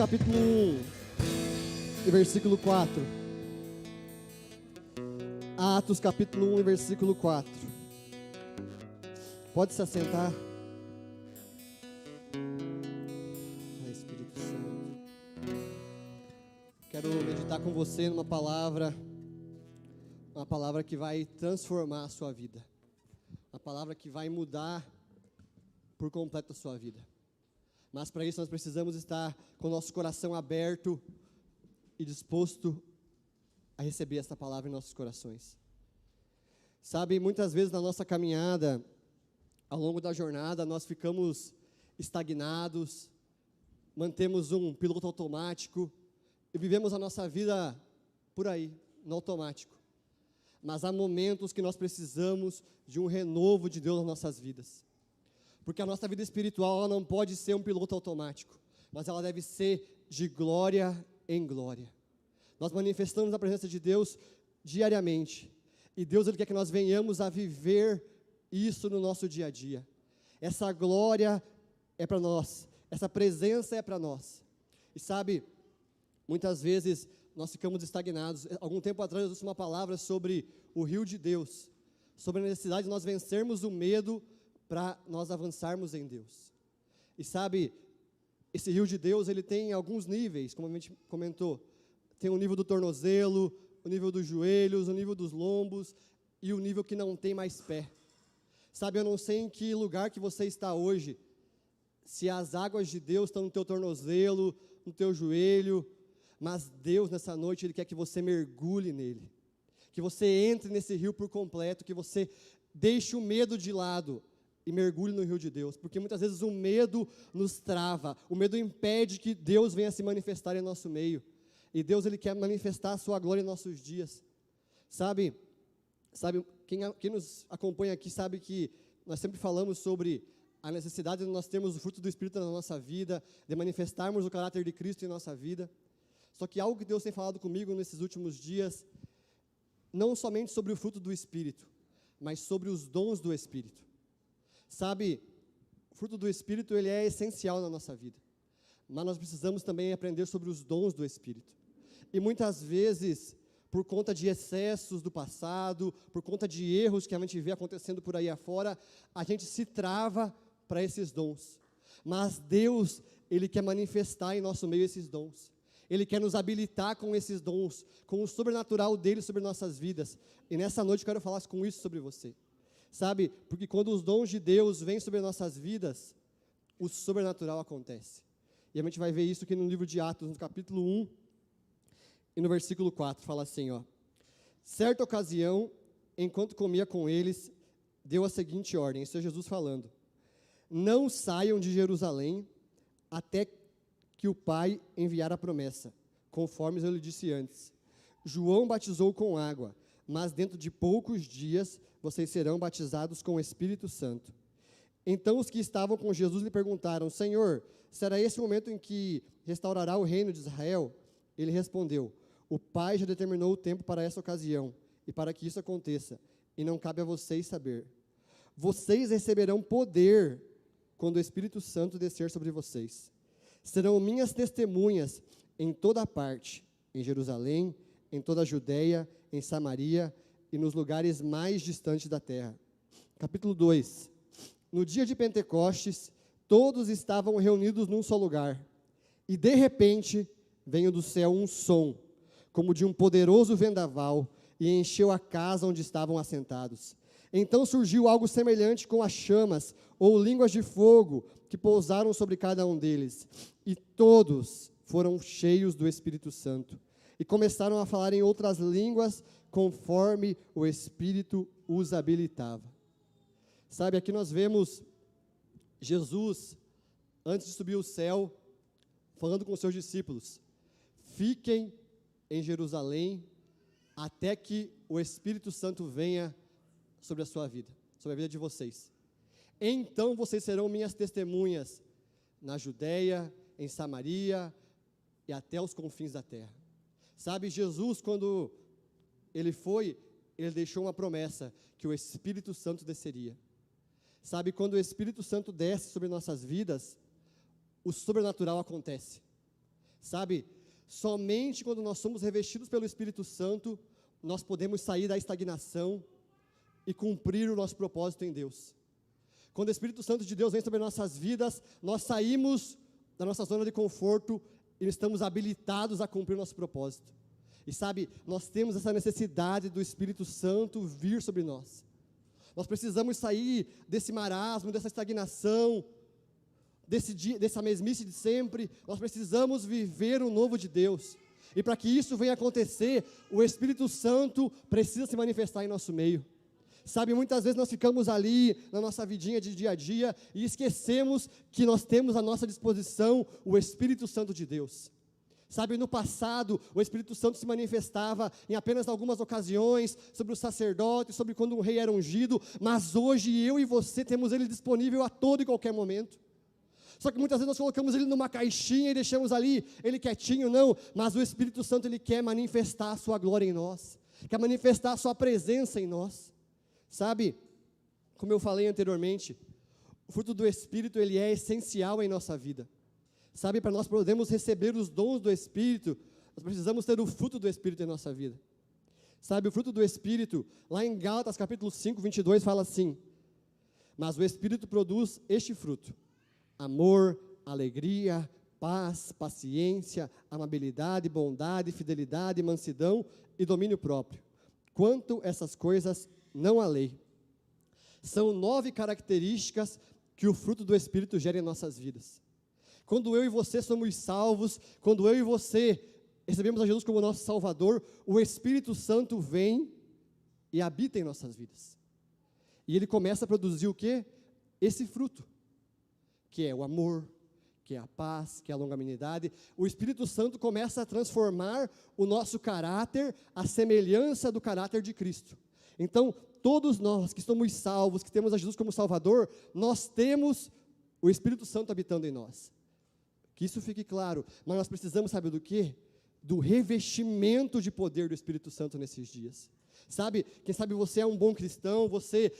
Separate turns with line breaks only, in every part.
Capítulo 1, e versículo 4. Atos, capítulo 1, e versículo 4. Pode se assentar. Espírito Santo. Quero meditar com você numa palavra, uma palavra que vai transformar a sua vida. Uma palavra que vai mudar por completo a sua vida. Mas para isso nós precisamos estar com o nosso coração aberto e disposto a receber essa palavra em nossos corações. Sabe, muitas vezes na nossa caminhada, ao longo da jornada, nós ficamos estagnados, mantemos um piloto automático e vivemos a nossa vida por aí, no automático. Mas há momentos que nós precisamos de um renovo de Deus nas nossas vidas. Porque a nossa vida espiritual ela não pode ser um piloto automático, mas ela deve ser de glória em glória. Nós manifestamos a presença de Deus diariamente. E Deus ele quer que nós venhamos a viver isso no nosso dia a dia. Essa glória é para nós, essa presença é para nós. E sabe, muitas vezes nós ficamos estagnados. Algum tempo atrás eu disse uma palavra sobre o rio de Deus, sobre a necessidade de nós vencermos o medo para nós avançarmos em Deus. E sabe, esse rio de Deus, ele tem alguns níveis, como a gente comentou. Tem o nível do tornozelo, o nível dos joelhos, o nível dos lombos e o nível que não tem mais pé. Sabe, eu não sei em que lugar que você está hoje, se as águas de Deus estão no teu tornozelo, no teu joelho, mas Deus nessa noite, Ele quer que você mergulhe nele, que você entre nesse rio por completo, que você deixe o medo de lado e mergulhe no rio de Deus, porque muitas vezes o medo nos trava, o medo impede que Deus venha se manifestar em nosso meio, e Deus ele quer manifestar a sua glória em nossos dias. Sabe, quem nos acompanha aqui sabe que nós sempre falamos sobre a necessidade de nós termos o fruto do Espírito na nossa vida, de manifestarmos o caráter de Cristo em nossa vida. Só que algo que Deus tem falado comigo nesses últimos dias, não somente sobre o fruto do Espírito, mas sobre os dons do Espírito. Sabe, o fruto do Espírito ele é essencial na nossa vida, mas nós precisamos também aprender sobre os dons do Espírito. E muitas vezes, por conta de excessos do passado, por conta de erros que a gente vê acontecendo por aí afora, a gente se trava para esses dons. Mas Deus, Ele quer manifestar em nosso meio esses dons. Ele quer nos habilitar com esses dons, com o sobrenatural dEle sobre nossas vidas. E nessa noite eu quero falar com isso sobre você. Sabe, porque quando os dons de Deus vêm sobre nossas vidas, o sobrenatural acontece. E a gente vai ver isso aqui no livro de Atos, no capítulo 1, e no versículo 4, fala assim, ó. Certa ocasião, enquanto comia com eles, deu a seguinte ordem, isso é Jesus falando. Não saiam de Jerusalém, até que o Pai enviar a promessa, conforme eu lhe disse antes. João batizou com água, mas dentro de poucos dias vocês serão batizados com o Espírito Santo. Então os que estavam com Jesus lhe perguntaram, Senhor, será esse o momento em que restaurará o reino de Israel? Ele respondeu, o Pai já determinou o tempo para essa ocasião, e para que isso aconteça, e não cabe a vocês saber. Vocês receberão poder quando o Espírito Santo descer sobre vocês. Serão minhas testemunhas em toda parte, em Jerusalém, em toda a Judeia, em Samaria e nos lugares mais distantes da terra. Capítulo 2. No dia de Pentecostes, todos estavam reunidos num só lugar. E de repente, veio do céu um som, como de um poderoso vendaval, e encheu a casa onde estavam assentados. Então surgiu algo semelhante com as chamas, ou línguas de fogo, que pousaram sobre cada um deles. E todos foram cheios do Espírito Santo. E começaram a falar em outras línguas, conforme o Espírito os habilitava. Sabe, aqui nós vemos Jesus, antes de subir ao céu, falando com os seus discípulos, fiquem em Jerusalém, até que o Espírito Santo venha sobre a sua vida, sobre a vida de vocês. Então vocês serão minhas testemunhas na Judeia, em Samaria e até os confins da terra. Sabe, Jesus, quando ele deixou uma promessa, que o Espírito Santo desceria. Sabe, quando o Espírito Santo desce sobre nossas vidas, o sobrenatural acontece. Sabe, somente quando nós somos revestidos pelo Espírito Santo, nós podemos sair da estagnação e cumprir o nosso propósito em Deus. Quando o Espírito Santo de Deus vem sobre nossas vidas, nós saímos da nossa zona de conforto e estamos habilitados a cumprir o nosso propósito. E sabe, nós temos essa necessidade do Espírito Santo vir sobre nós. Nós precisamos sair desse marasmo, dessa estagnação, dessa mesmice de sempre. Nós precisamos viver o novo de Deus. E para que isso venha acontecer, o Espírito Santo precisa se manifestar em nosso meio. Sabe, muitas vezes nós ficamos ali na nossa vidinha de dia a dia e esquecemos que nós temos à nossa disposição o Espírito Santo de Deus. Sabe, no passado, o Espírito Santo se manifestava em apenas algumas ocasiões, sobre o sacerdote, sobre quando um rei era ungido, mas hoje eu e você temos ele disponível a todo e qualquer momento. Só que muitas vezes nós colocamos ele numa caixinha e deixamos ali ele quietinho, não, mas o Espírito Santo ele quer manifestar a sua glória em nós, quer manifestar a sua presença em nós. Sabe, como eu falei anteriormente, o fruto do Espírito ele é essencial em nossa vida. Sabe, para nós podermos receber os dons do Espírito, nós precisamos ter o fruto do Espírito em nossa vida. Sabe, o fruto do Espírito, lá em Gálatas capítulo 5, 22, fala assim: mas o Espírito produz este fruto: amor, alegria, paz, paciência, amabilidade, bondade, fidelidade, mansidão e domínio próprio. Quanto essas coisas não há lei. São 9 características que o fruto do Espírito gera em nossas vidas. Quando eu e você somos salvos, quando eu e você recebemos a Jesus como nosso Salvador, o Espírito Santo vem e habita em nossas vidas. E ele começa a produzir o quê? Esse fruto, que é o amor, que é a paz, que é a longanimidade. O Espírito Santo começa a transformar o nosso caráter à semelhança do caráter de Cristo. Então, todos nós que somos salvos, que temos a Jesus como Salvador, nós temos o Espírito Santo habitando em nós. Que isso fique claro, mas nós precisamos, sabe do quê? Do revestimento de poder do Espírito Santo nesses dias. Sabe, quem sabe você é um bom cristão, você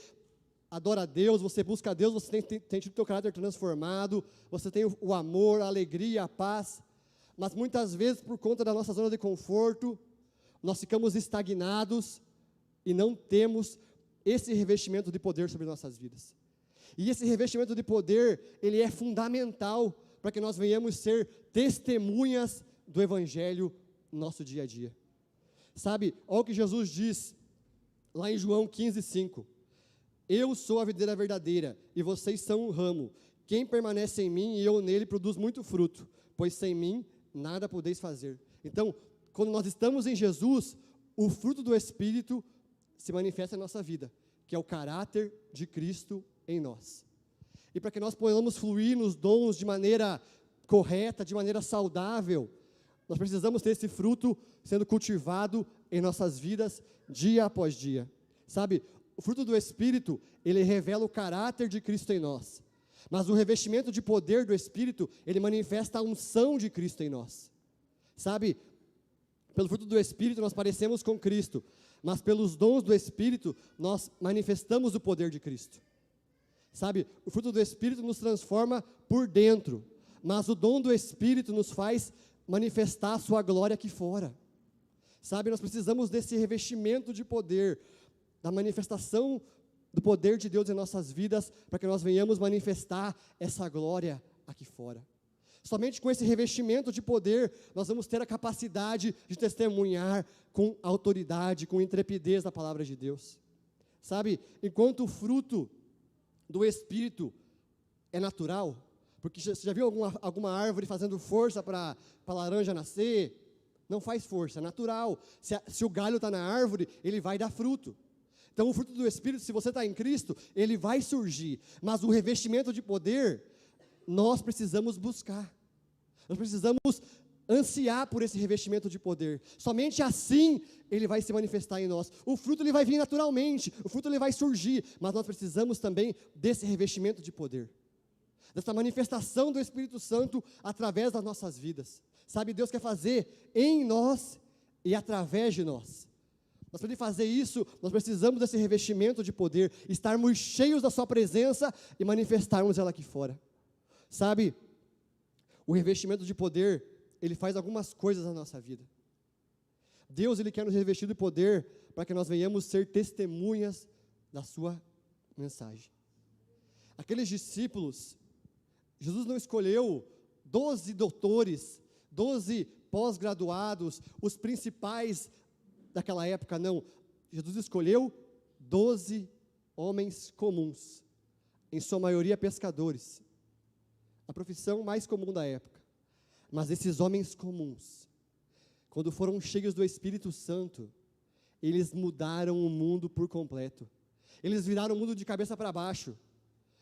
adora a Deus, você busca a Deus, você tem tido o teu caráter transformado, você tem o amor, a alegria, a paz, mas muitas vezes por conta da nossa zona de conforto, nós ficamos estagnados e não temos esse revestimento de poder sobre nossas vidas. E esse revestimento de poder, ele é fundamental para que nós venhamos ser testemunhas do Evangelho no nosso dia a dia. Sabe, olha o que Jesus diz lá em João 15:5. Eu sou a videira verdadeira, e vocês são um ramo. Quem permanece em mim e eu nele produz muito fruto, pois sem mim nada podeis fazer. Então, quando nós estamos em Jesus, o fruto do Espírito se manifesta em nossa vida, que é o caráter de Cristo em nós. E para que nós possamos fluir nos dons de maneira correta, de maneira saudável, nós precisamos ter esse fruto sendo cultivado em nossas vidas dia após dia. Sabe, o fruto do Espírito, ele revela o caráter de Cristo em nós. Mas o revestimento de poder do Espírito, ele manifesta a unção de Cristo em nós. Sabe, pelo fruto do Espírito nós parecemos com Cristo, mas pelos dons do Espírito nós manifestamos o poder de Cristo. Sabe, o fruto do Espírito nos transforma por dentro, mas o dom do Espírito nos faz manifestar a sua glória aqui fora. Sabe, nós precisamos desse revestimento de poder, da manifestação do poder de Deus em nossas vidas, para que nós venhamos manifestar essa glória aqui fora. Somente com esse revestimento de poder, nós vamos ter a capacidade de testemunhar com autoridade, com intrepidez da palavra de Deus. Sabe, enquanto o fruto do Espírito é natural, porque você já viu alguma árvore fazendo força para a laranja nascer? Não faz força, é natural. Se o galho está na árvore, ele vai dar fruto. Então o fruto do Espírito, se você está em Cristo, ele vai surgir, mas o revestimento de poder, nós precisamos buscar, nós precisamos ansiar por esse revestimento de poder. Somente assim ele vai se manifestar em nós. O fruto ele vai vir naturalmente, o fruto ele vai surgir, mas nós precisamos também desse revestimento de poder, dessa manifestação do Espírito Santo através das nossas vidas. Sabe, Deus quer fazer em nós e através de nós. Mas para ele fazer isso, nós precisamos desse revestimento de poder, estarmos cheios da sua presença e manifestarmos ela aqui fora. Sabe, o revestimento de poder, Ele faz algumas coisas na nossa vida. Deus, Ele quer nos revestir de poder para que nós venhamos ser testemunhas da sua mensagem. Aqueles discípulos, Jesus não escolheu 12 doutores, 12 pós-graduados, os principais daquela época, não. Jesus escolheu 12 homens comuns, em sua maioria pescadores, a profissão mais comum da época. Mas esses homens comuns, quando foram cheios do Espírito Santo, eles mudaram o mundo por completo. Eles viraram o mundo de cabeça para baixo.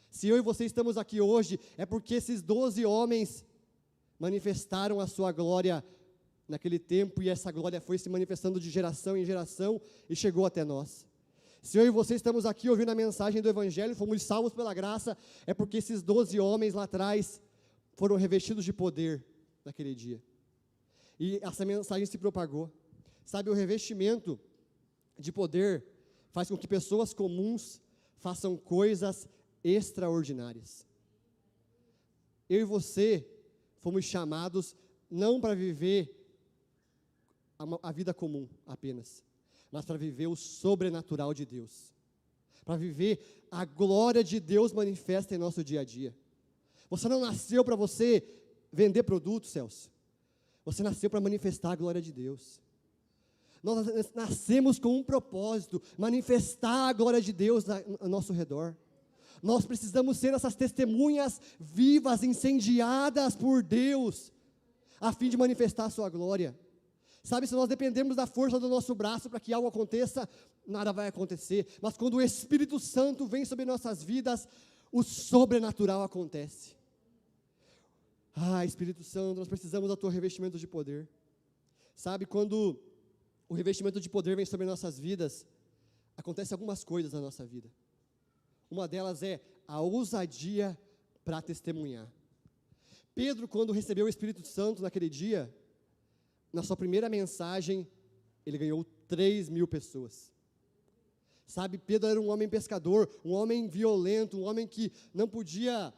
Se eu e você estamos aqui hoje, é porque esses 12 homens manifestaram a sua glória naquele tempo, e essa glória foi se manifestando de geração em geração e chegou até nós. Se eu e você estamos aqui ouvindo a mensagem do Evangelho, fomos salvos pela graça, é porque esses 12 homens lá atrás foram revestidos de poder naquele dia. E essa mensagem se propagou. Sabe, o revestimento de poder faz com que pessoas comuns façam coisas extraordinárias. Eu e você fomos chamados não para viver a vida comum apenas, mas para viver o sobrenatural de Deus, para viver a glória de Deus manifesta em nosso dia a dia. Você não nasceu para você vender produtos, Celso. Você nasceu para manifestar a glória de Deus. Nós nascemos com um propósito, manifestar a glória de Deus ao nosso redor. Nós precisamos ser essas testemunhas vivas, incendiadas por Deus, a fim de manifestar a sua glória. Sabe, se nós dependermos da força do nosso braço para que algo aconteça, nada vai acontecer. Mas quando o Espírito Santo vem sobre nossas vidas, o sobrenatural acontece. Espírito Santo, nós precisamos do teu revestimento de poder. Sabe, quando o revestimento de poder vem sobre nossas vidas, acontecem algumas coisas na nossa vida. Uma delas é a ousadia para testemunhar. Pedro, quando recebeu o Espírito Santo naquele dia, na sua primeira mensagem, ele ganhou 3.000 pessoas. Sabe, Pedro era um homem pescador, um homem violento, um homem que não podia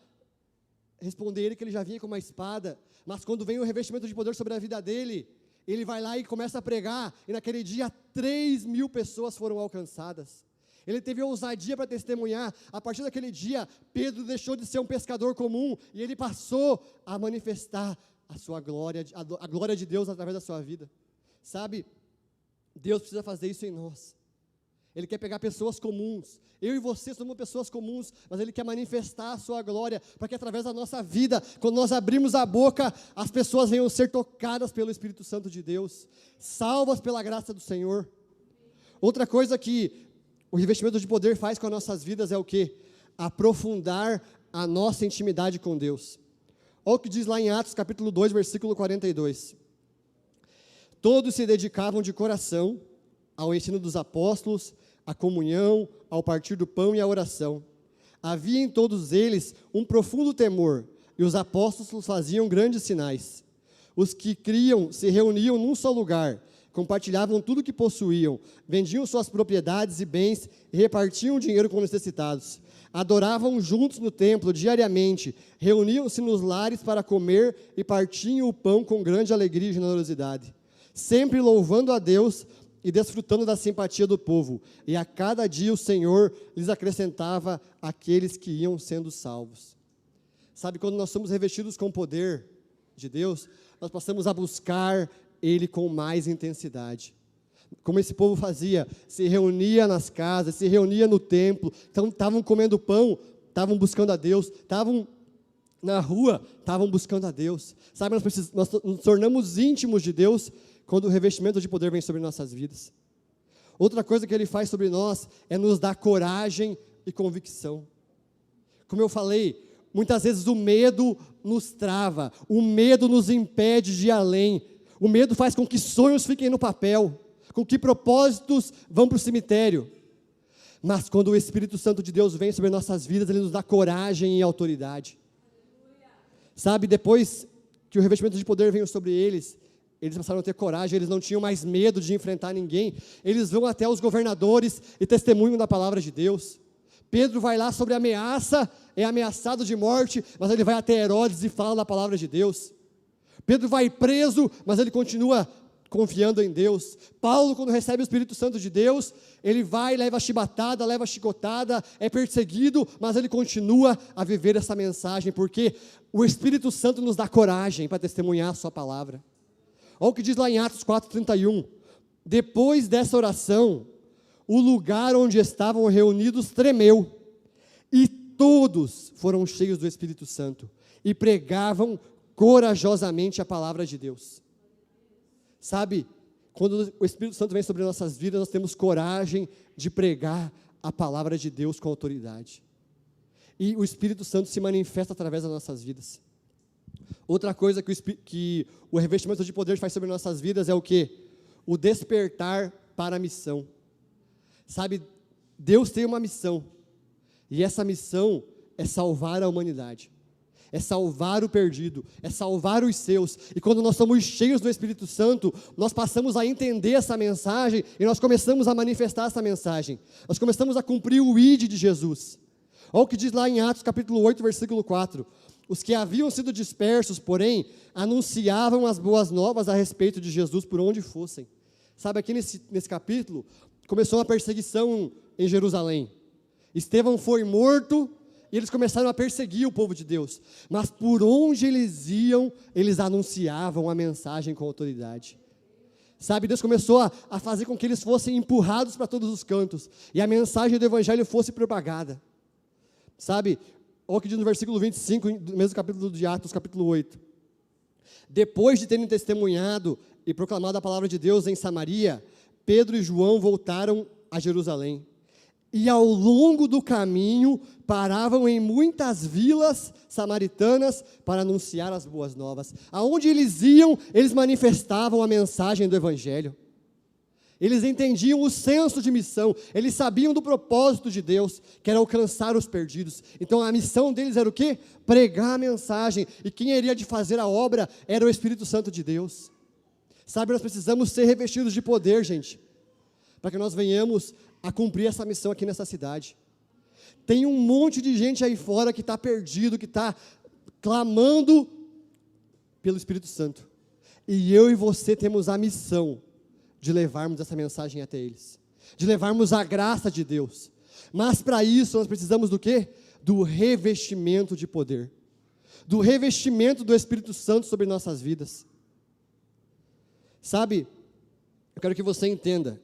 responder ele que ele já vinha com uma espada, mas quando vem o revestimento de poder sobre a vida dele, ele vai lá e começa a pregar, e naquele dia 3.000 pessoas foram alcançadas. Ele teve ousadia para testemunhar. A partir daquele dia, Pedro deixou de ser um pescador comum, e ele passou a manifestar a sua glória, a glória de Deus através da sua vida. Sabe, Deus precisa fazer isso em nós. Ele quer pegar pessoas comuns. Eu e você somos pessoas comuns, mas Ele quer manifestar a sua glória, para que através da nossa vida, quando nós abrimos a boca, as pessoas venham ser tocadas pelo Espírito Santo de Deus, salvas pela graça do Senhor. Outra coisa que o revestimento de poder faz com as nossas vidas é o quê? Aprofundar a nossa intimidade com Deus. Olha o que diz lá em Atos capítulo 2, versículo 42. Todos se dedicavam de coração ao ensino dos apóstolos, à comunhão, ao partir do pão e à oração. Havia em todos eles um profundo temor, e os apóstolos faziam grandes sinais. Os que criam se reuniam num só lugar, compartilhavam tudo o que possuíam, vendiam suas propriedades e bens e repartiam o dinheiro com necessitados. Adoravam juntos no templo diariamente, reuniam-se nos lares para comer e partiam o pão com grande alegria e generosidade, sempre louvando a Deus e desfrutando da simpatia do povo, e a cada dia o Senhor lhes acrescentava aqueles que iam sendo salvos. Sabe, quando nós somos revestidos com o poder de Deus, nós passamos a buscar Ele com mais intensidade. Como esse povo fazia, se reunia nas casas, se reunia no templo, então estavam comendo pão, estavam buscando a Deus, estavam na rua, estavam buscando a Deus. Sabe, nós nos tornamos íntimos de Deus quando o revestimento de poder vem sobre nossas vidas. Outra coisa que Ele faz sobre nós é nos dar coragem e convicção. Como eu falei, muitas vezes o medo nos trava, o medo nos impede de ir além, o medo faz com que sonhos fiquem no papel, com que propósitos vão para o cemitério. Mas quando o Espírito Santo de Deus vem sobre nossas vidas, Ele nos dá coragem e autoridade. Sabe, depois que o revestimento de poder veio sobre eles passaram a ter coragem, eles não tinham mais medo de enfrentar ninguém, eles vão até os governadores e testemunham da palavra de Deus. Pedro vai lá sobre ameaça, é ameaçado de morte, mas ele vai até Herodes e fala da palavra de Deus. Pedro vai preso, mas ele continua confiando em Deus. Paulo, quando recebe o Espírito Santo de Deus, ele vai, leva a chibatada, leva a chicotada, é perseguido, mas ele continua a viver essa mensagem, porque o Espírito Santo nos dá coragem para testemunhar a sua palavra. Olha o que diz lá em Atos 4:31. Depois dessa oração, o lugar onde estavam reunidos tremeu, e todos foram cheios do Espírito Santo, e pregavam corajosamente a palavra de Deus. Sabe, quando o Espírito Santo vem sobre nossas vidas, nós temos coragem de pregar a palavra de Deus com autoridade. E o Espírito Santo se manifesta através das nossas vidas. Outra coisa que o revestimento de poder faz sobre nossas vidas é o quê? O despertar para a missão. Sabe, Deus tem uma missão, e essa missão é salvar a humanidade. É salvar o perdido, é salvar os seus. E quando nós somos cheios do Espírito Santo, nós passamos a entender essa mensagem e nós começamos a manifestar essa mensagem. Nós começamos a cumprir o ID de Jesus. Olha o que diz lá em Atos capítulo 8, versículo 4. Os que haviam sido dispersos, porém, anunciavam as boas novas a respeito de Jesus por onde fossem. Sabe, aqui nesse capítulo, começou uma perseguição em Jerusalém. Estevão foi morto, e eles começaram a perseguir o povo de Deus. Mas por onde eles iam, eles anunciavam a mensagem com autoridade. Sabe, Deus começou a fazer com que eles fossem empurrados para todos os cantos. E a mensagem do Evangelho fosse propagada. Sabe, olha o que diz no versículo 25, do mesmo capítulo de Atos, capítulo 8. Depois de terem testemunhado e proclamado a palavra de Deus em Samaria, Pedro e João voltaram a Jerusalém. E ao longo do caminho, paravam em muitas vilas samaritanas para anunciar as boas novas. Aonde eles iam, eles manifestavam a mensagem do Evangelho. Eles entendiam o senso de missão, eles sabiam do propósito de Deus, que era alcançar os perdidos. Então a missão deles era o quê? Pregar a mensagem. E quem iria de fazer a obra era o Espírito Santo de Deus. Sabe, nós precisamos ser revestidos de poder, gente, para que nós venhamos a cumprir essa missão aqui nessa cidade. Tem um monte de gente aí fora que está perdido, que está clamando pelo Espírito Santo. E eu e você temos a missão de levarmos essa mensagem até eles, de levarmos a graça de Deus. Mas para isso nós precisamos do quê? Do revestimento de poder, do revestimento do Espírito Santo sobre nossas vidas. Sabe, eu quero que você entenda,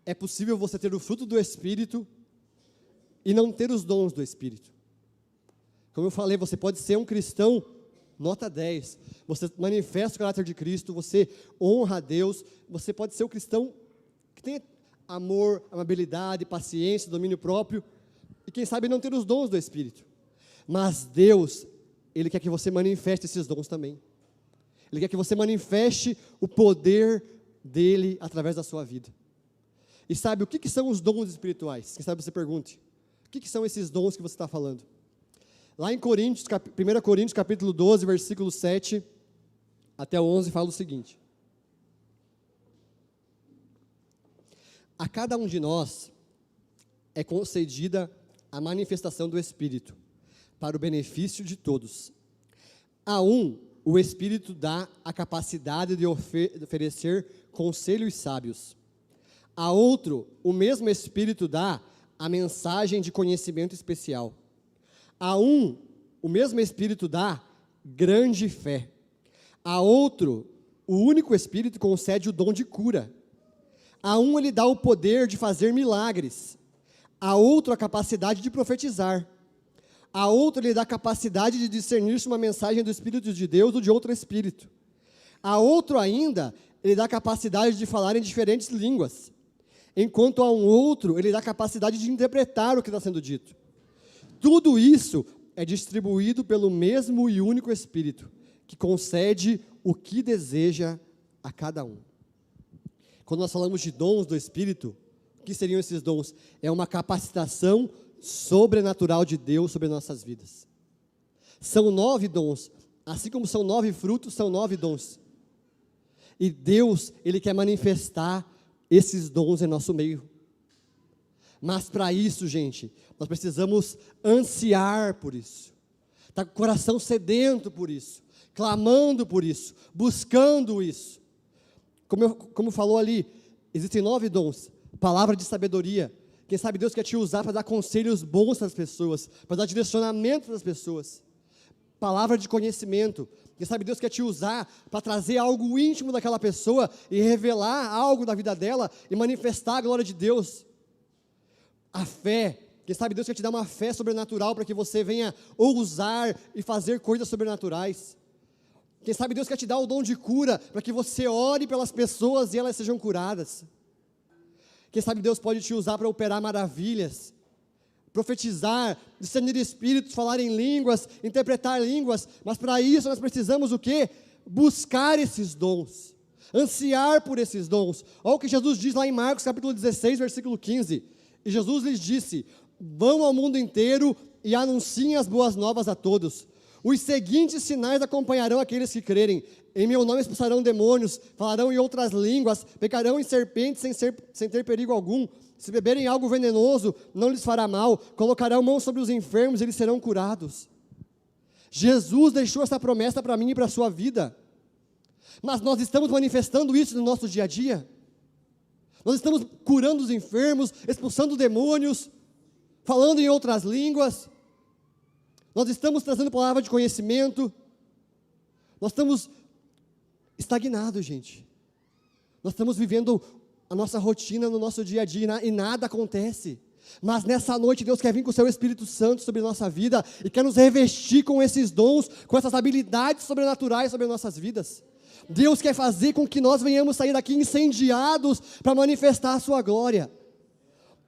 é possível você ter o fruto do Espírito e não ter os dons do Espírito. Como eu falei, você pode ser um cristão nota 10, você manifesta o caráter de Cristo, você honra a Deus, você pode ser um cristão que tem amor, amabilidade, paciência, domínio próprio, e quem sabe não ter os dons do Espírito. Mas Deus, Ele quer que você manifeste esses dons também. Ele quer que você manifeste o poder dEle através da sua vida. E sabe, o que são os dons espirituais? Quem sabe você pergunte, o que são esses dons que você está falando? Lá em 1 Coríntios capítulo 12, versículo 7 até o 11, fala o seguinte: a cada um de nós é concedida a manifestação do Espírito, para o benefício de todos. A um, o Espírito dá a capacidade de oferecer conselhos sábios. A outro, o mesmo Espírito dá a mensagem de conhecimento especial. A um, o mesmo Espírito dá grande fé. A outro, o único Espírito concede o dom de cura. A um, ele dá o poder de fazer milagres. A outro, a capacidade de profetizar. A outro, ele dá a capacidade de discernir se uma mensagem do Espírito de Deus ou de outro Espírito. A outro ainda, ele dá a capacidade de falar em diferentes línguas. Enquanto a um outro, ele dá a capacidade de interpretar o que está sendo dito. Tudo isso é distribuído pelo mesmo e único Espírito, que concede o que deseja a cada um. Quando nós falamos de dons do Espírito, o que seriam esses dons? É uma capacitação sobrenatural de Deus sobre nossas vidas. São 9 dons, assim como são 9 frutos, são 9 dons. E Deus, Ele quer manifestar esses dons em nosso meio. Mas para isso, gente, nós precisamos ansiar por isso. Está com o coração sedento por isso. clamando por isso, buscando isso. Como falou ali, existem 9 dons. Palavra de sabedoria. Quem sabe Deus quer te usar para dar conselhos bons para as pessoas, para dar direcionamento para as pessoas. Palavra de conhecimento. Quem sabe Deus quer te usar para trazer algo íntimo daquela pessoa e revelar algo da vida dela e manifestar a glória de Deus. A fé. Quem sabe Deus quer te dar uma fé sobrenatural para que você venha ousar e fazer coisas sobrenaturais. Quem sabe Deus quer te dar o dom de cura para que você ore pelas pessoas e elas sejam curadas. Quem sabe Deus pode te usar para operar maravilhas, profetizar, discernir espíritos, falar em línguas, interpretar línguas, mas para isso nós precisamos o quê? Buscar esses dons, ansiar por esses dons. Olha o que Jesus diz lá em Marcos capítulo 16, versículo 15, e Jesus lhes disse: vão ao mundo inteiro e anunciem as boas novas a todos. Os seguintes sinais acompanharão aqueles que crerem: em meu nome expulsarão demônios, falarão em outras línguas, pegarão em serpentes sem ter perigo algum. Se beberem algo venenoso, não lhes fará mal, colocarão mão sobre os enfermos e eles serão curados. Jesus deixou essa promessa para mim e para a sua vida, mas nós estamos manifestando isso no nosso dia a dia? Nós estamos curando os enfermos, expulsando demônios, falando em outras línguas? Nós estamos trazendo palavra de conhecimento? Nós estamos estagnados, gente. Nós estamos vivendo a nossa rotina no nosso dia a dia e nada acontece. Mas nessa noite Deus quer vir com o seu Espírito Santo sobre a nossa vida e quer nos revestir com esses dons, com essas habilidades sobrenaturais sobre as nossas vidas. Deus quer fazer com que nós venhamos sair daqui incendiados para manifestar a sua glória.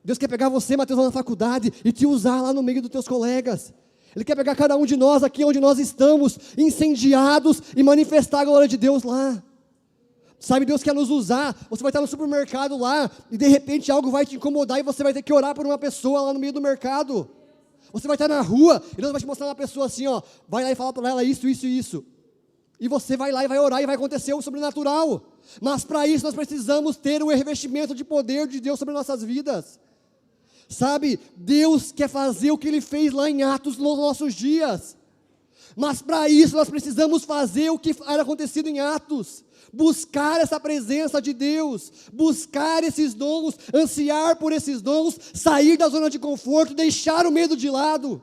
Deus quer pegar você, Mateus, lá na faculdade e te usar lá no meio dos teus colegas. Ele quer pegar cada um de nós aqui onde nós estamos, incendiados, e manifestar a glória de Deus lá. Sabe, Deus quer nos usar. Você vai estar no supermercado lá e de repente algo vai te incomodar e você vai ter que orar por uma pessoa lá no meio do mercado. Você vai estar na rua e Deus vai te mostrar uma pessoa assim, ó, vai lá e fala para ela isso, isso e isso. E você vai lá e vai orar e vai acontecer o sobrenatural. Mas para isso nós precisamos ter o revestimento de poder de Deus sobre nossas vidas. Sabe, Deus quer fazer o que Ele fez lá em Atos nos nossos dias. Mas para isso nós precisamos fazer o que era acontecido em Atos. Buscar essa presença de Deus, buscar esses dons, ansiar por esses dons, sair da zona de conforto, deixar o medo de lado.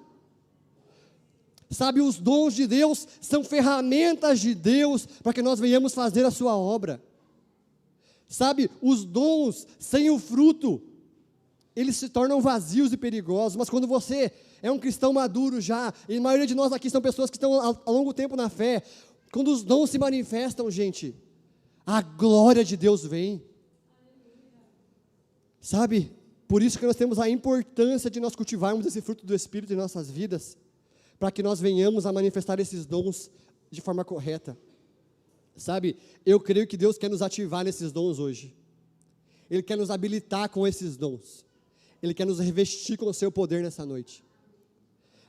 Sabe, os dons de Deus são ferramentas de Deus para que nós venhamos fazer a sua obra. Sabe, os dons sem o fruto, eles se tornam vazios e perigosos, mas quando você é um cristão maduro já, e a maioria de nós aqui são pessoas que estão há longo tempo na fé, quando os dons se manifestam, gente, a glória de Deus vem. Sabe, por isso que nós temos a importância de nós cultivarmos esse fruto do Espírito em nossas vidas, para que nós venhamos a manifestar esses dons de forma correta. Sabe, eu creio que Deus quer nos ativar nesses dons hoje. Ele quer nos habilitar com esses dons. Ele quer nos revestir com o seu poder nessa noite.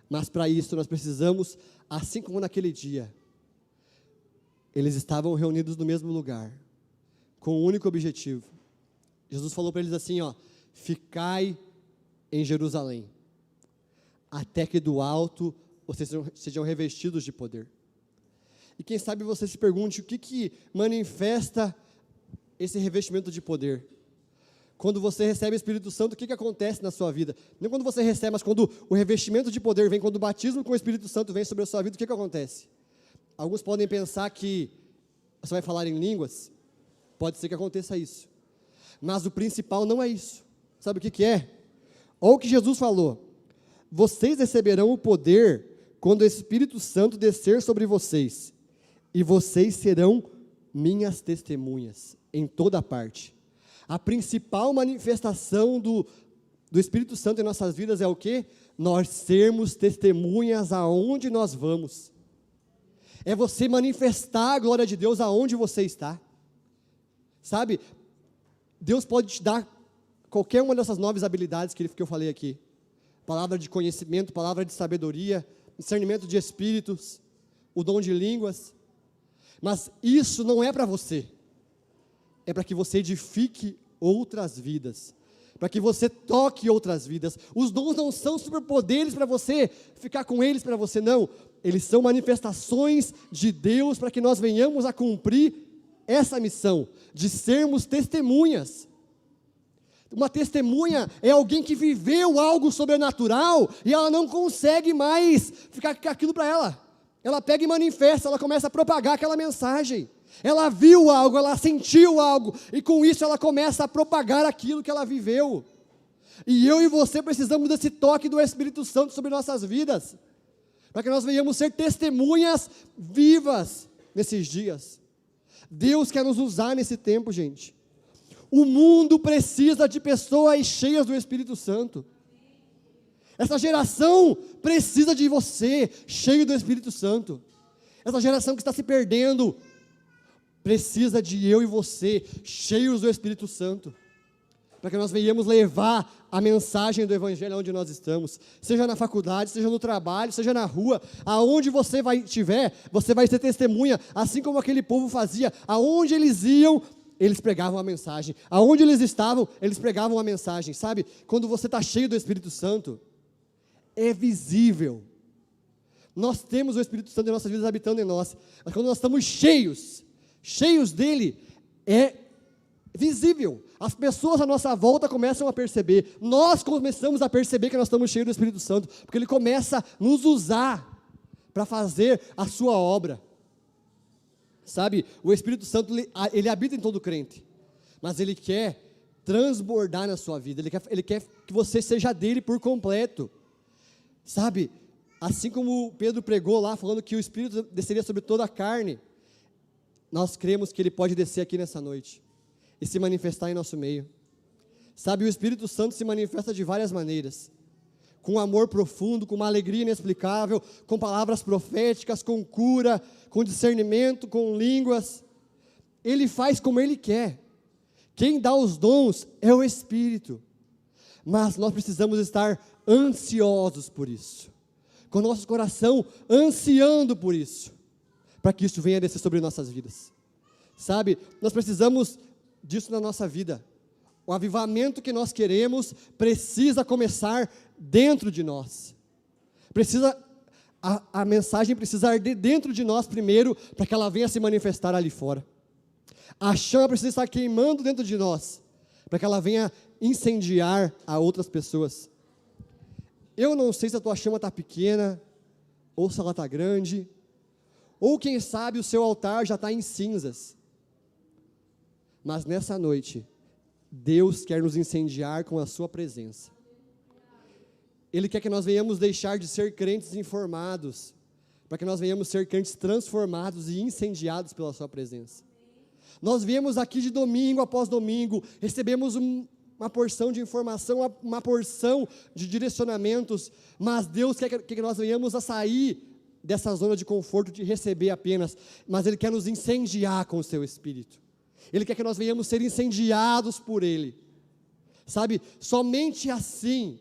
Mas para isso nós precisamos, assim como naquele dia, eles estavam reunidos no mesmo lugar, com um único objetivo. Jesus falou para eles assim, ó, ficai em Jerusalém, até que do alto vocês sejam revestidos de poder. E quem sabe você se pergunte, o que manifesta esse revestimento de poder? Quando você recebe o Espírito Santo, o que acontece na sua vida? Não quando você recebe, mas quando o revestimento de poder vem, quando o batismo com o Espírito Santo vem sobre a sua vida, o que acontece? Alguns podem pensar que você vai falar em línguas, pode ser que aconteça isso, mas o principal não é isso. Sabe o que é? Olha o que Jesus falou: vocês receberão o poder quando o Espírito Santo descer sobre vocês, e vocês serão minhas testemunhas em toda parte. A principal manifestação do Espírito Santo em nossas vidas é o quê? Nós sermos testemunhas aonde nós vamos. É você manifestar a glória de Deus aonde você está. Sabe, Deus pode te dar qualquer uma dessas 9 habilidades que eu falei aqui. Palavra de conhecimento, palavra de sabedoria, discernimento de espíritos, o dom de línguas. Mas isso não é para você. É para que você edifique outras vidas, para que você toque outras vidas. Os dons não são superpoderes para você ficar com eles para você, não. eles são manifestações de Deus para que nós venhamos a cumprir essa missão, de sermos testemunhas. Uma testemunha é alguém que viveu algo sobrenatural e ela não consegue mais ficar com aquilo para ela. Ela pega e manifesta, ela começa a propagar aquela mensagem. Ela viu algo, ela sentiu algo, e com isso ela começa a propagar aquilo que ela viveu. E eu e você precisamos desse toque do Espírito Santo sobre nossas vidas, para que nós venhamos ser testemunhas vivas nesses dias. Deus quer nos usar nesse tempo, gente. O mundo precisa de pessoas cheias do Espírito Santo. Essa geração precisa de você, cheio do Espírito Santo. Essa geração que está se perdendo, precisa de eu e você, cheios do Espírito Santo, para que nós venhamos levar a mensagem do Evangelho onde nós estamos, seja na faculdade, seja no trabalho, seja na rua, aonde você estiver, você vai ser testemunha, assim como aquele povo fazia, aonde eles iam, eles pregavam a mensagem, aonde eles estavam, eles pregavam a mensagem, sabe? Quando você está cheio do Espírito Santo, é visível. Nós temos o Espírito Santo em nossas vidas habitando em nós, mas quando nós estamos cheios dele, é visível. As pessoas à nossa volta começam a perceber, nós começamos a perceber que nós estamos cheios do Espírito Santo, porque ele começa a nos usar para fazer a sua obra. Sabe, o Espírito Santo, ele habita em todo crente, mas ele quer transbordar na sua vida, ele quer que você seja dele por completo. Sabe, assim como Pedro pregou lá, falando que o Espírito desceria sobre toda a carne, nós cremos que ele pode descer aqui nessa noite e se manifestar em nosso meio. Sabe, o Espírito Santo se manifesta de várias maneiras, com amor profundo, com uma alegria inexplicável, com palavras proféticas, com cura, com discernimento, com línguas. Ele faz como ele quer. Quem dá os dons é o Espírito, mas nós precisamos estar ansiosos por isso, com o nosso coração ansiando por isso, para que isso venha a descer sobre nossas vidas. Sabe, nós precisamos disso na nossa vida. O avivamento que nós queremos precisa começar dentro de nós. A mensagem precisa arder dentro de nós primeiro, para que ela venha se manifestar ali fora. A chama precisa estar queimando dentro de nós, para que ela venha incendiar a outras pessoas. Eu não sei se a tua chama está pequena, ou se ela está grande, ou quem sabe o seu altar já está em cinzas. Mas nessa noite, Deus quer nos incendiar com a sua presença. Ele quer que nós venhamos deixar de ser crentes informados, para que nós venhamos ser crentes transformados e incendiados pela sua presença. Nós viemos aqui de domingo após domingo, recebemos uma porção de informação, uma porção de direcionamentos, mas Deus quer que nós venhamos a sair dessa zona de conforto de receber apenas, mas Ele quer nos incendiar com o seu Espírito. Ele quer que nós venhamos ser incendiados por Ele. Sabe, somente assim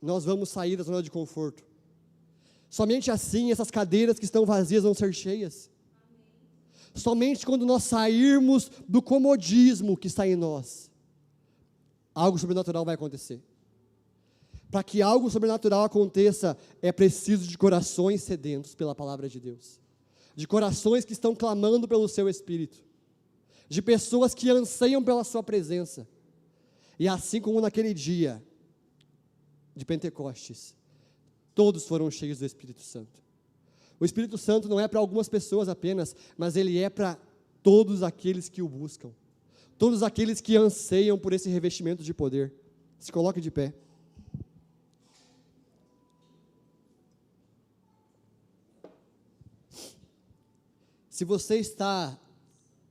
nós vamos sair da zona de conforto. Somente assim essas cadeiras que estão vazias vão ser cheias. Somente quando nós sairmos do comodismo que está em nós, algo sobrenatural vai acontecer. Para que algo sobrenatural aconteça, é preciso de corações sedentos pela palavra de Deus, de corações que estão clamando pelo seu Espírito, de pessoas que anseiam pela sua presença. E assim como naquele dia de Pentecostes, todos foram cheios do Espírito Santo. O Espírito Santo não é para algumas pessoas apenas, mas ele é para todos aqueles que o buscam, todos aqueles que anseiam por esse revestimento de poder. Se coloque de pé. Se você está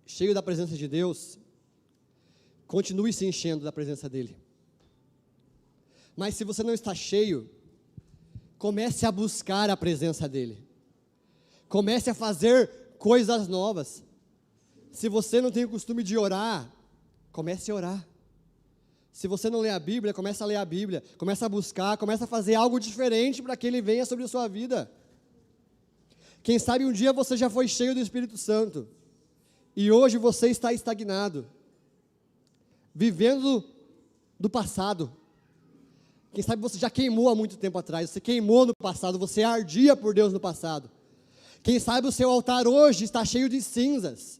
cheio da presença de Deus, continue se enchendo da presença dEle. Mas se você não está cheio, comece a buscar a presença dEle. Comece a fazer coisas novas. Se você não tem o costume de orar, comece a orar. Se você não lê a Bíblia, comece a ler a Bíblia. Comece a buscar, comece a fazer algo diferente para que Ele venha sobre a sua vida. Quem sabe um dia você já foi cheio do Espírito Santo e hoje você está estagnado, vivendo do passado, Quem sabe você já queimou há muito tempo atrás, você queimou no passado, você ardia por Deus no passado. Quem sabe o seu altar hoje está cheio de cinzas.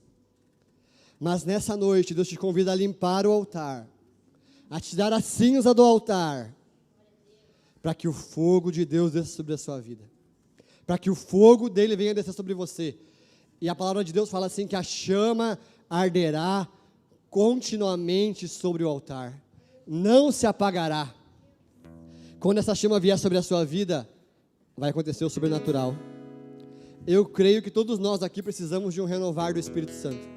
Mas nessa noite, Deus te convida a limpar o altar, a tirar a cinza do altar, para que o fogo de Deus desça sobre a sua vida, para que o fogo dele venha descer sobre você. E a palavra de Deus fala assim, que a chama arderá continuamente sobre o altar, não se apagará. Quando essa chama vier sobre a sua vida, vai acontecer o sobrenatural. Eu creio que todos nós aqui precisamos de um renovar do Espírito Santo.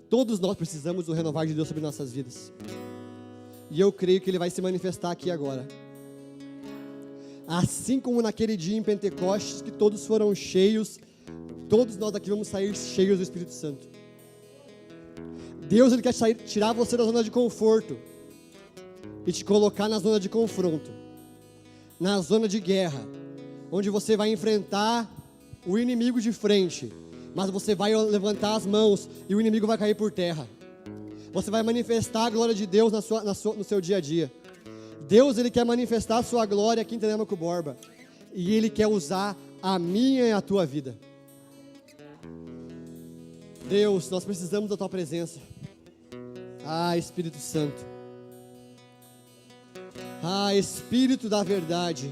Todos nós precisamos do renovar de Deus sobre nossas vidas. E eu creio que Ele vai se manifestar aqui agora. Assim como naquele dia em Pentecostes, que todos foram cheios, todos nós aqui vamos sair cheios do Espírito Santo. Deus, Ele quer tirar você da zona de conforto e te colocar na zona de confronto, na zona de guerra, onde você vai enfrentar o inimigo de frente, mas você vai levantar as mãos e o inimigo vai cair por terra. Você vai manifestar a glória de Deus no seu dia a dia. Deus, Ele quer manifestar a sua glória aqui em Telêmaco Borba, e Ele quer usar a minha e a tua vida. Deus, nós precisamos da tua presença. Espírito Santo. Espírito da verdade.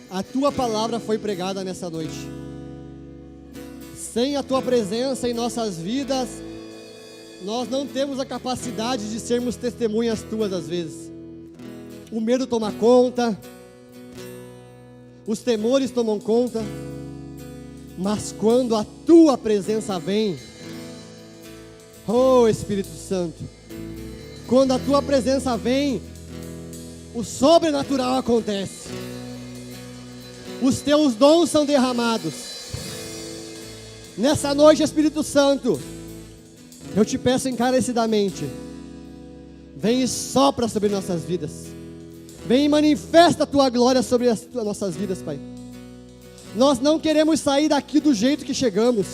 A tua palavra foi pregada nessa noite. Sem a tua presença em nossas vidas, nós não temos a capacidade de sermos testemunhas tuas às vezes. O medo toma conta, os temores tomam conta, mas quando a tua presença vem, oh Espírito Santo, quando a tua presença vem, o sobrenatural acontece. Os teus dons são derramados. Nessa noite, Espírito Santo, eu te peço encarecidamente, vem e sopra sobre nossas vidas. Vem e manifesta a tua glória sobre as nossas vidas, Pai. Nós não queremos sair daqui do jeito que chegamos.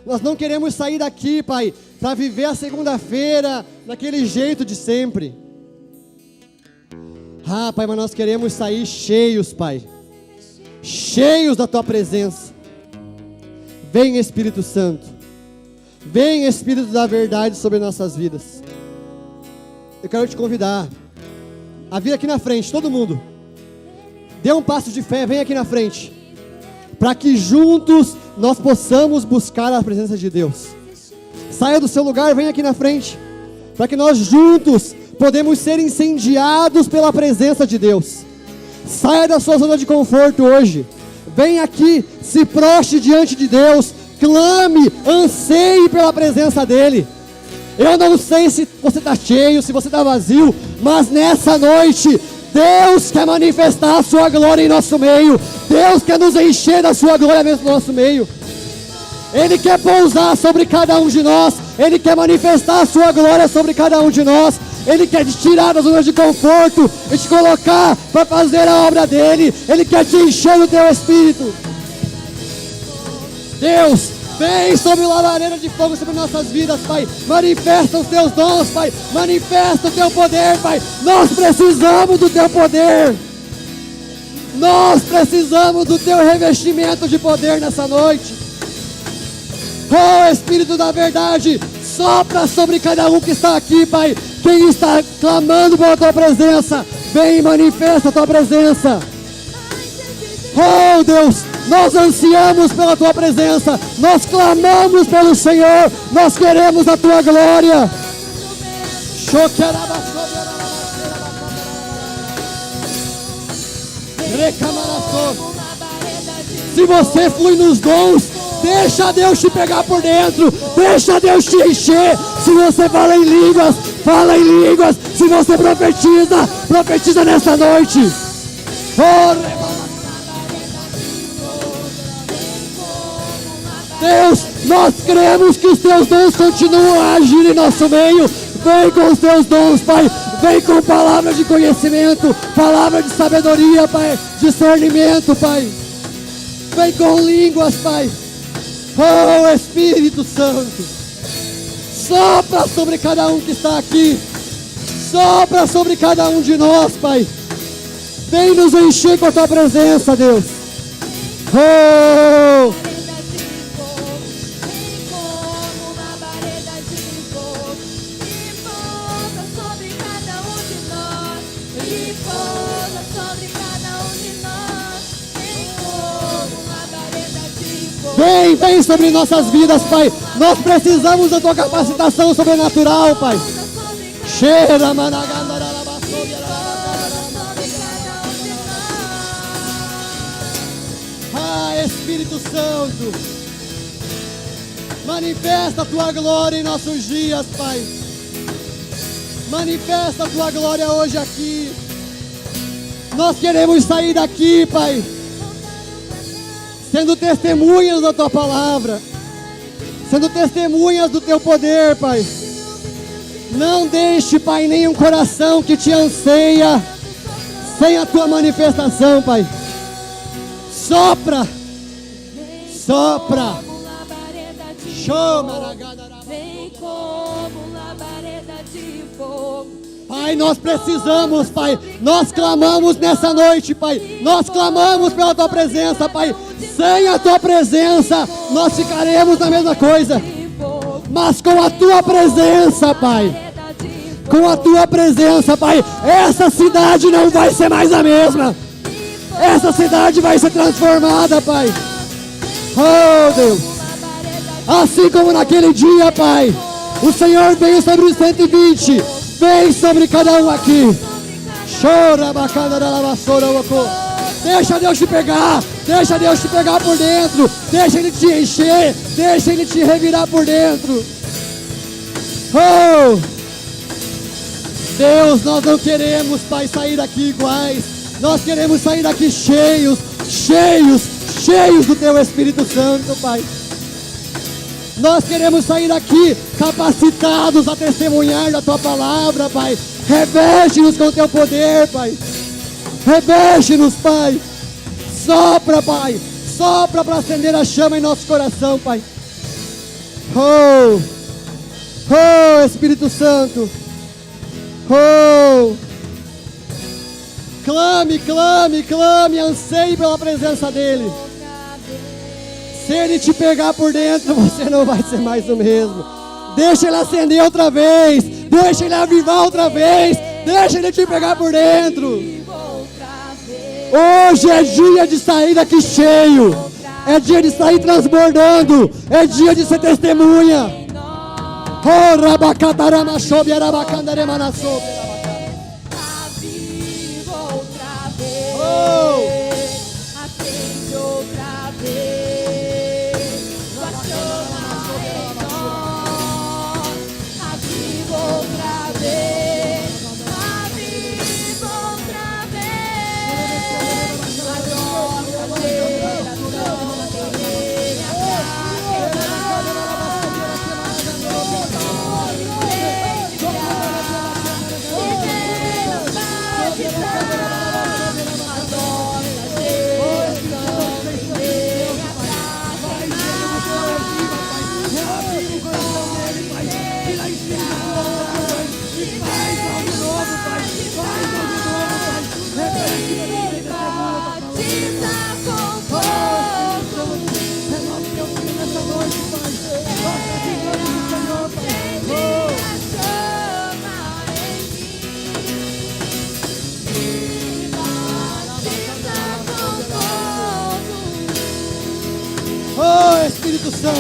Nós não queremos sair daqui, Pai, para viver a segunda-feira daquele jeito de sempre. Pai, mas nós queremos sair cheios, Pai, cheios da tua presença. Vem, Espírito Santo, vem, Espírito da verdade sobre nossas vidas. Eu quero te convidar a vir aqui na frente, todo mundo. Dê um passo de fé, vem aqui na frente, para que juntos nós possamos buscar a presença de Deus. Saia do seu lugar, vem aqui na frente, para que nós juntos podemos ser incendiados pela presença de Deus. Saia da sua zona de conforto hoje. Vem aqui, se prostre diante de Deus, clame, anseie pela presença dEle. Eu não sei se você está cheio, se você está vazio, mas nessa noite, Deus quer manifestar a sua glória em nosso meio. Deus quer nos encher da sua glória mesmo no nosso meio. Ele quer pousar sobre cada um de nós. Ele quer manifestar a sua glória sobre cada um de nós. Ele quer te tirar da zona de conforto e te colocar para fazer a obra dele. Ele quer te encher do teu espírito. Deus, vem sobre a lareira de fogo sobre nossas vidas, Pai. Manifesta os teus dons, Pai. Manifesta o teu poder, Pai. Nós precisamos do teu poder. Nós precisamos do teu revestimento de poder nessa noite. Oh, Espírito da verdade, sopra sobre cada um que está aqui, Pai. Quem está clamando pela tua presença, vem e manifesta a tua presença. Oh, Deus, nós ansiamos pela tua presença, nós clamamos pelo Senhor, nós queremos a tua glória. Se você flui nos dons, deixa Deus te pegar por dentro, deixa Deus te encher. Se você fala em línguas, fala em línguas. Se você profetiza, profetiza nessa noite. Deus, nós cremos que os teus dons continuam a agir em nosso meio. Vem com os teus dons, Pai. Vem com palavra de conhecimento, palavra de sabedoria, Pai, discernimento, Pai. Vem com línguas, Pai. Oh, Espírito Santo, sopra sobre cada um que está aqui. Sopra sobre cada um de nós, Pai. Vem nos encher com a Tua presença, Deus. Oh! Vem sobre nossas vidas, Pai. Nós precisamos da Tua capacitação sobrenatural, Pai. Cheira, Espírito Santo, manifesta a Tua glória em nossos dias, Pai. Manifesta a Tua glória hoje aqui. Nós queremos sair daqui, Pai, sendo testemunhas da Tua palavra, sendo testemunhas do Teu poder, Pai. Não deixe, Pai, nenhum coração que Te anseia sem a Tua manifestação, Pai. Sopra, sopra.
Vem como labareda de fogo.
Pai, nós precisamos, Pai. Nós clamamos nessa noite, Pai. Nós clamamos pela Tua presença, Pai. Sem a Tua presença, nós ficaremos na mesma coisa. Mas com a Tua presença, Pai. Com a Tua presença, Pai. Essa cidade não vai ser mais a mesma. Essa cidade vai ser transformada, Pai. Oh, Deus. Assim como naquele dia, Pai, o Senhor veio sobre os 120. Vem sobre cada um aqui. Chora, bacana da vassoura. Deixa Deus te pegar. Deixa Deus te pegar por dentro. Deixa Ele te encher. Deixa Ele te revirar por dentro. Oh, Deus, nós não queremos, Pai, sair daqui iguais. Nós queremos sair daqui cheios, cheios, cheios do Teu Espírito Santo, Pai. Nós queremos sair daqui capacitados a testemunhar da Tua palavra, Pai. Reveste-nos com o Teu poder, Pai. Reveste-nos, Pai. Sopra, Pai. Sopra para acender a chama em nosso coração, Pai. Oh, oh, Espírito Santo. Oh, clame, clame, clame, anseie pela presença dEle. Se Ele te pegar por dentro, você não vai ser mais o mesmo. Deixa Ele acender outra vez. Deixa Ele avivar outra vez. Deixa Ele te pegar por dentro. Hoje é dia de sair daqui cheio. É dia de sair transbordando. É dia de ser testemunha. Oh, rabacatarama sobe, arabacandarema sobe.
Aviva outra vez.
Oh.
Acende outra vez. Tua chama em nós. Aviva outra vez. Aviva outra vez. A nossa geração guerreira pra queimar.
Oh, Espírito Santo.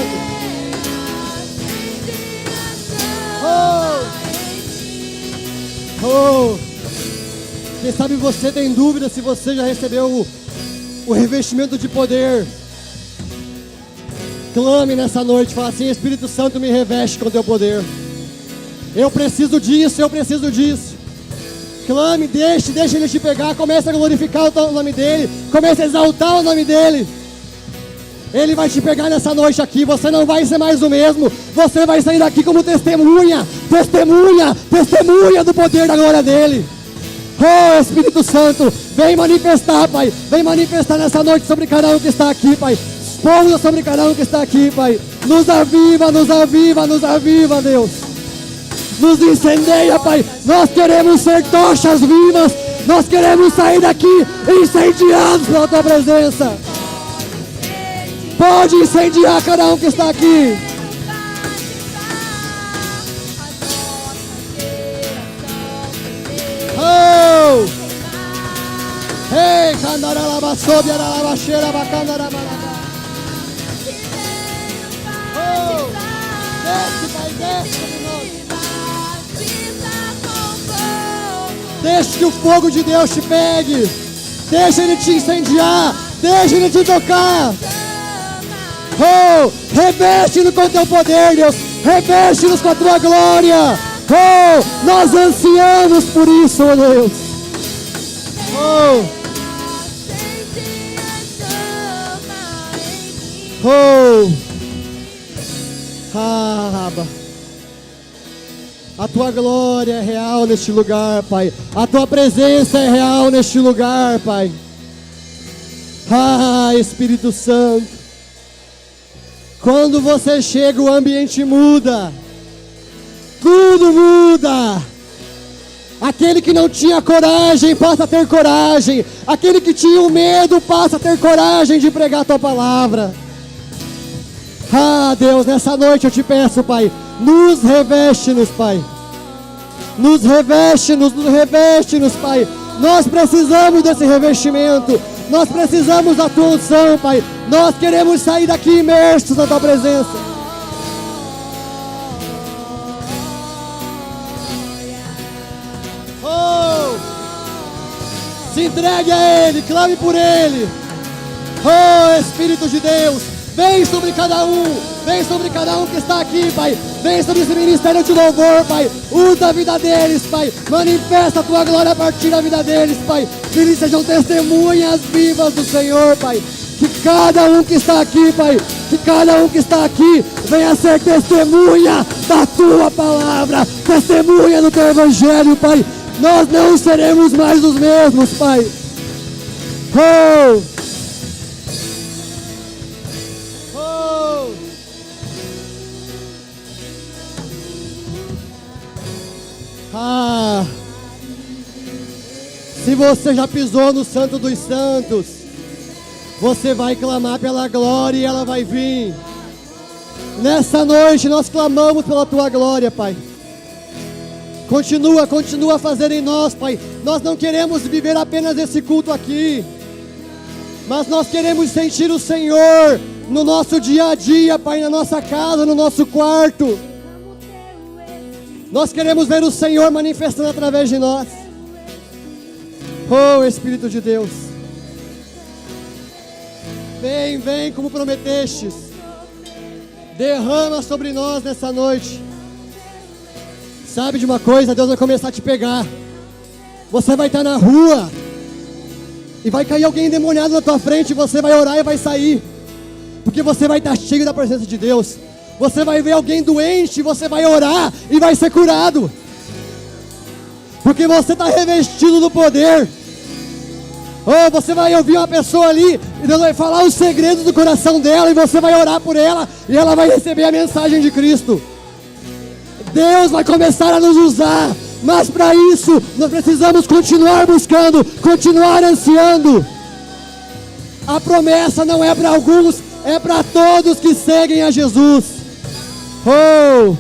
Oh, quem sabe você tem dúvida se você já recebeu o revestimento de poder. Clame nessa noite, fala assim: Espírito Santo, me reveste com o Teu poder. Eu preciso disso, eu preciso disso. Clame, deixe Ele te pegar. Comece a glorificar o nome dEle. Comece a exaltar o nome dEle. Ele vai te pegar nessa noite aqui. Você não vai ser mais o mesmo. Você vai sair daqui como testemunha. Testemunha, testemunha do poder da glória dEle. Oh, Espírito Santo, vem manifestar, Pai. Vem manifestar nessa noite sobre cada um que está aqui, Pai. Pousa sobre cada um que está aqui, Pai. Nos aviva, nos aviva, nos aviva, Deus. nos incendeia, Pai. Nós queremos ser tochas vivas. Nós queremos sair daqui incendiados pela Tua presença. Pode incendiar cada um que está aqui. Oh! Ei, candaralaba, sobe, aralaba, cheira, bacandarabara. Oh! Desce, Pai, desce sobre nós. Deixa que o fogo de Deus te pegue. Deixa Ele te incendiar. Deixa Ele te tocar. Oh, reveste-nos com o Teu poder, Deus. Reveste-nos com a Tua glória. Oh, nós ansiamos por isso, oh Deus. Oh, oh, Abba. A Tua glória é real neste lugar, Pai. A Tua presença é real neste lugar, Pai. Espírito Santo. Quando você chega, o ambiente muda. Tudo muda. Aquele que não tinha coragem passa a ter coragem. Aquele que tinha o medo passa a ter coragem de pregar a Tua palavra. Deus, nessa noite eu te peço, Pai, nos reveste-nos, Pai. Nos reveste-nos, Pai. Nós precisamos desse revestimento. Nós precisamos da Tua unção, Pai. Nós queremos sair daqui imersos na Tua presença. Oh! Se entregue a Ele, clame por Ele. Oh, Espírito de Deus, vem sobre cada um. Vem sobre cada um que está aqui, Pai. Vem sobre esse ministério de louvor, Pai. Usa a vida deles, Pai. Manifesta a Tua glória a partir da vida deles, Pai. Que eles sejam testemunhas vivas do Senhor, Pai. Que cada um que está aqui, Pai, que cada um que está aqui venha ser testemunha da Tua palavra, testemunha do Teu evangelho, Pai. Nós não seremos mais os mesmos, Pai. Oh! Oh! Se você já pisou no Santo dos Santos, você vai clamar pela glória e ela vai vir. Nessa noite nós clamamos pela Tua glória, Pai. Continua a fazer em nós, Pai. Nós não queremos viver apenas esse culto aqui, mas nós queremos sentir o Senhor no nosso dia a dia, Pai, na nossa casa, no nosso quarto. Nós queremos ver o Senhor manifestando através de nós. Oh, Espírito de Deus. Vem como prometestes. Derrama sobre nós nessa noite. Sabe de uma coisa? Deus vai começar a te pegar. Você vai estar na rua e vai cair alguém endemoniado na tua frente. E você vai orar e vai sair, porque você vai estar cheio da presença de Deus. Você vai ver alguém doente, você vai orar e vai ser curado, porque você está revestido do poder. Ou você vai ouvir uma pessoa ali e Deus vai falar os segredos do coração dela, e você vai orar por ela e ela vai receber a mensagem de Cristo. Deus vai começar a nos usar, mas para isso nós precisamos continuar buscando, continuar ansiando. A promessa não é para alguns, é para todos que seguem a Jesus. Oh!